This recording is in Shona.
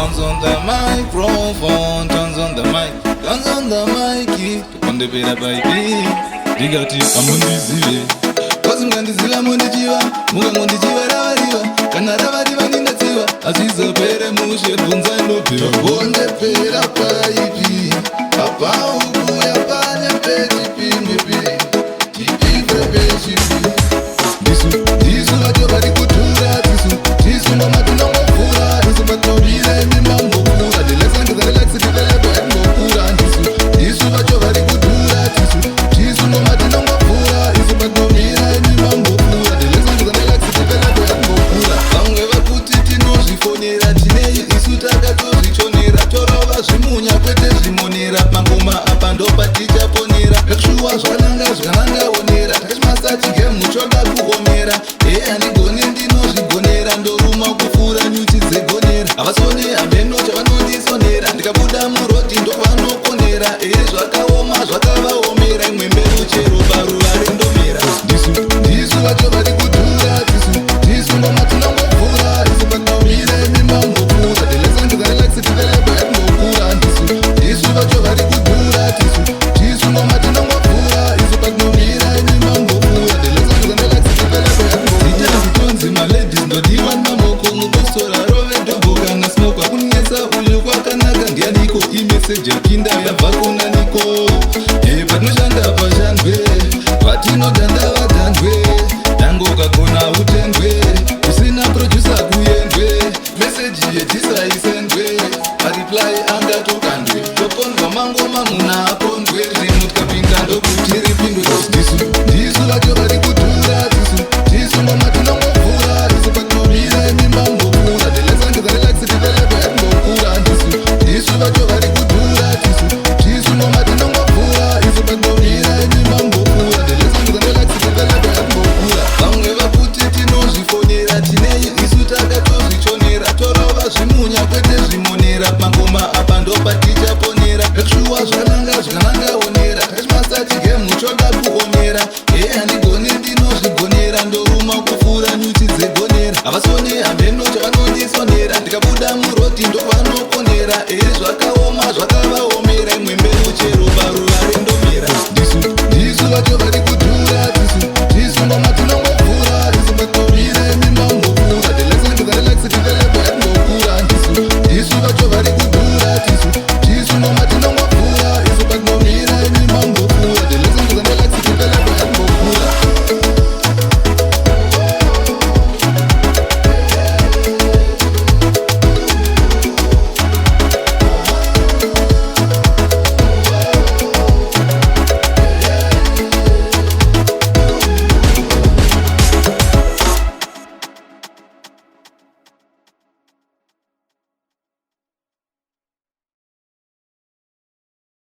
Guns on the microphone, guns on the mic, guns on the mic. Tukonde pera baby, digati amundizive. Kozi mwandiziva mundichiva, mundichiva ravariva. Kana ravariva nindatsiva, azvizopere mushe bvunza inopera. Tukonde pera baby, apa ukuya pane pechipi mwepi, chipi pechipi. Disu vacho vari kutura, disu mama tinongokura, disu patobire mimambo kura, relax develop ngokura. Disu vacho vari kutura, disu mama tinongokura, disu patobire mimambo kura, relax develop ngokura. Vamwe vakuti tinozvifonera tinei, isu takatozvichonera, torova zvimunya kwete zvimonera, mangoma apa ndopatichaponera, vekushuwa zvakananga onera, takachimastati game muchoda kuonera, handigoni ndinozvigonera, ndoruma kufura nyuchi dzegonera, havasoni hameno chavanondisonera, ndikabuda murodhi ndovanokonera, zvakaoma zvakavaomera, imwe mbeu chero paruva rendomera. Disu vacho vari kudhura, disu ngoma tinongokura, disu pakaumire mimambo kura, relax develop ngokura. Disu vacho vari kudhura, disu ngoma tinongokura, disu pakaumire mimambo kura, relax develop ngokura. Zitonzi maladies ndodiwa namoko mukosora rove dhobho kana smoke, kunetsa uyu kwakanaka ndianiko, imeseji yakinda yabva kuna niko. Patinoshanda pashandwe, patinodhanda vadhandwe, tango ukagona utendwe, usina producer kuendwe, meseji yetisaisendwe, mareply angatokandwe, tokondwa mangoma muna apondwe, remote kapinda ndokuti ripindwe. Disu vacho vari kudhura, disu ngoma tinongokura, disu patobire mimambo kura, relax develop ngokura. Disu vacho vari kudhura, disu ngoma tinongokura, disu patobire mimambo kura, relax develop ngokura. Vamwe vakuti tinozvifonera tinei, isu takatozvichonera, torova zvimunya kwete zvimonera, mangoma apa ndopatichaponera, vekushuwa zvakananga onera, takachimastati game muchoda kuonera, handigoni ndinozvigonera, ndoruma kufura nyuchi dzegonera, havasoni hameno chavanondisonera, ndikabuda murodhi ndovanokonera, zvakaoma zvakavaoma.